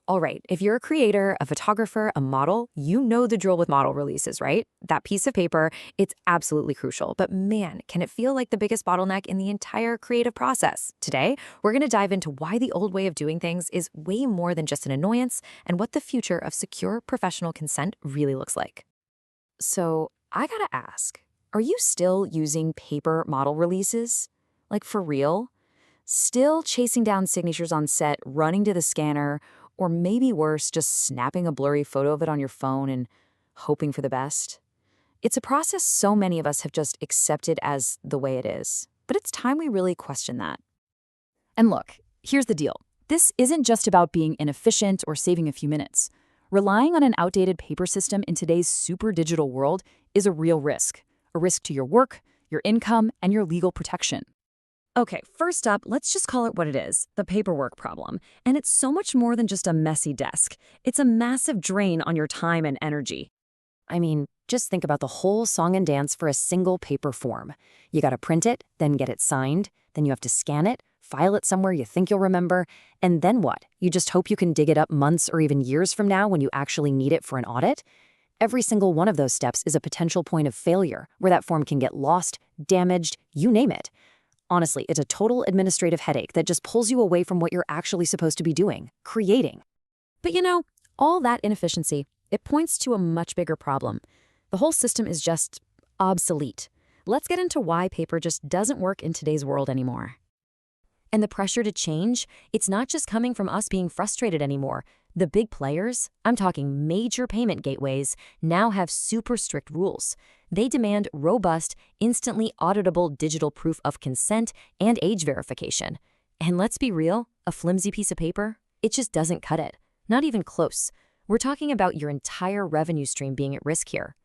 All right, if you're a creator, a photographer, a model, you know the drill with model releases, right? That piece of paper, it's absolutely crucial. But man, can it feel like the biggest bottleneck in the entire creative process? Today, we're going to dive into why the old way of doing things is way more than just an annoyance and what the future of secure professional consent really looks like. So, I gotta ask, are you still using paper model releases? Like for real? Still chasing down signatures on set, running to the scanner, or maybe worse, just snapping a blurry photo of it on your phone and hoping for the best? It's a process so many of us have just accepted as the way it is. But it's time we really question that. And look, here's the deal. This isn't just about being inefficient or saving a few minutes. Relying on an outdated paper system in today's super digital world is a real risk. A risk to your work, your income, and your legal protection. Okay, first up, let's just call it what it is, the paperwork problem. And it's so much more than just a messy desk. It's a massive drain on your time and energy. I mean, just think about the whole song and dance for a single paper form. You gotta print it, then get it signed, then you have to scan it, file it somewhere you think you'll remember, and then what? You just hope you can dig it up months or even years from now when you actually need it for an audit? Every single one of those steps is a potential point of failure where that form can get lost, damaged, you name it. Honestly, it's a total administrative headache that just pulls you away from what you're actually supposed to be doing, creating. But you know, all that inefficiency, it points to a much bigger problem. The whole system is just obsolete. Let's get into why paper just doesn't work in today's world anymore. And the pressure to change, it's not just coming from us being frustrated anymore. The big players, I'm talking major payment gateways, now have super strict rules. They demand robust, instantly auditable digital proof of consent and age verification. And let's be real, a flimsy piece of paper, it just doesn't cut it. Not even close. We're talking about your entire revenue stream being at risk here.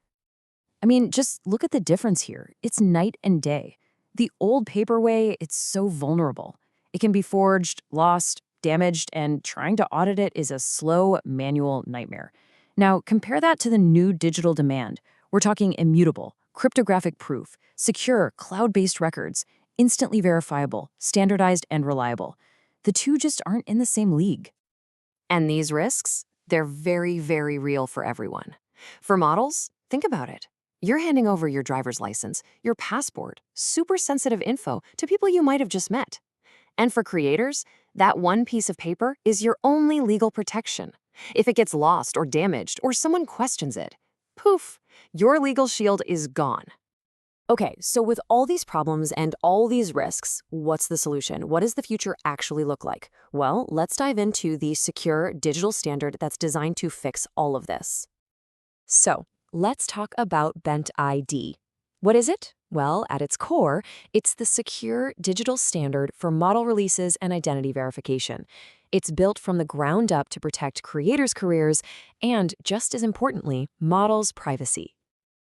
I mean, just look at the difference here. It's night and day. The old paper way, it's so vulnerable. It can be forged, lost, damaged, and trying to audit it is a slow, manual nightmare. Now, compare that to the new digital demand. We're talking immutable, cryptographic proof, secure, cloud-based records, instantly verifiable, standardized, and reliable. The two just aren't in the same league. And these risks, they're very, very real for everyone. For models, think about it. You're handing over your driver's license, your passport, super sensitive info to people you might have just met. And for creators, that one piece of paper is your only legal protection. If it gets lost or damaged or someone questions it, poof, your legal shield is gone. Okay, so with all these problems and all these risks, what's the solution? What does the future actually look like? Well, let's dive into the secure digital standard that's designed to fix all of this. So, let's talk about BentID. What is it? Well, at its core, it's the secure digital standard for model releases and identity verification. It's built from the ground up to protect creators' careers and, just as importantly, models' privacy.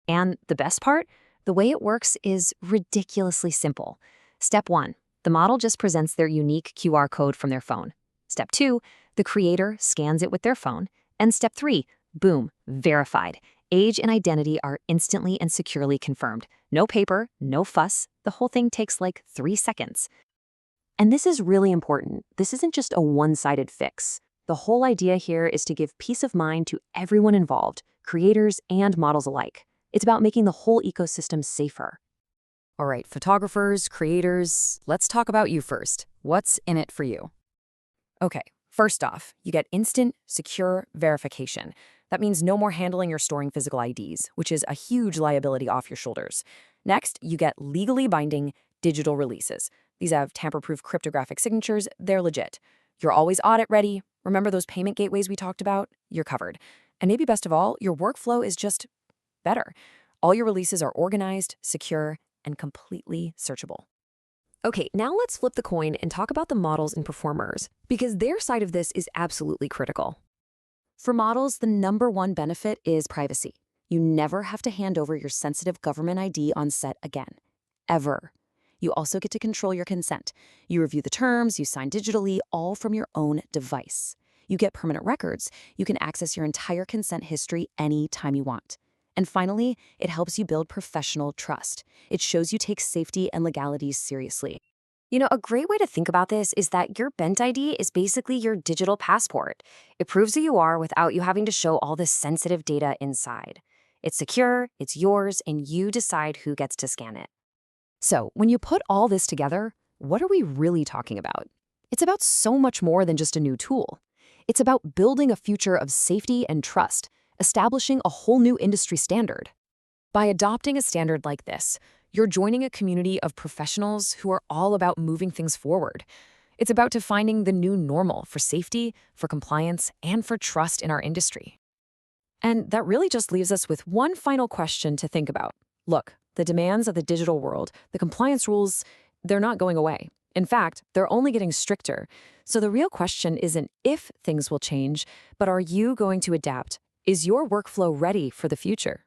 And the best part? The way it works is ridiculously simple. Step 1, the model just presents their unique QR code from their phone. Step 2, the creator scans it with their phone. And step 3, boom, verified. Age and identity are instantly and securely confirmed. No paper, no fuss. The whole thing takes like 3 seconds. And this is really important. This isn't just a one-sided fix. The whole idea here is to give peace of mind to everyone involved, creators and models alike. It's about making the whole ecosystem safer. All right, photographers, creators, let's talk about you first. What's in it for you? Okay, first off, you get instant, secure verification. That means no more handling or storing physical IDs, which is a huge liability off your shoulders. Next, you get legally binding digital releases. These have tamper-proof cryptographic signatures. They're legit. You're always audit ready. Remember those payment gateways we talked about? You're covered. And maybe best of all, your workflow is just better. All your releases are organized, secure, and completely searchable. Okay, now let's flip the coin and talk about the models and performers, because their side of this is absolutely critical. For models, the #1 benefit is privacy. You never have to hand over your sensitive government ID on set again. Ever. You also get to control your consent. You review the terms, you sign digitally, all from your own device. You get permanent records. You can access your entire consent history anytime you want. And finally, it helps you build professional trust. It shows you take safety and legalities seriously. A great way to think about this is that your BentID is basically your digital passport. It proves who you are without you having to show all this sensitive data inside. It's secure, it's yours, and you decide who gets to scan it. So, when you put all this together, what are we really talking about? It's about so much more than just a new tool. It's about building a future of safety and trust, establishing a whole new industry standard. By adopting a standard like this, you're joining a community of professionals who are all about moving things forward. It's about defining the new normal for safety, for compliance, and for trust in our industry. And that really just leaves us with one final question to think about. Look, the demands of the digital world, the compliance rules, they're not going away. In fact, they're only getting stricter. So the real question isn't if things will change, but are you going to adapt? Is your workflow ready for the future?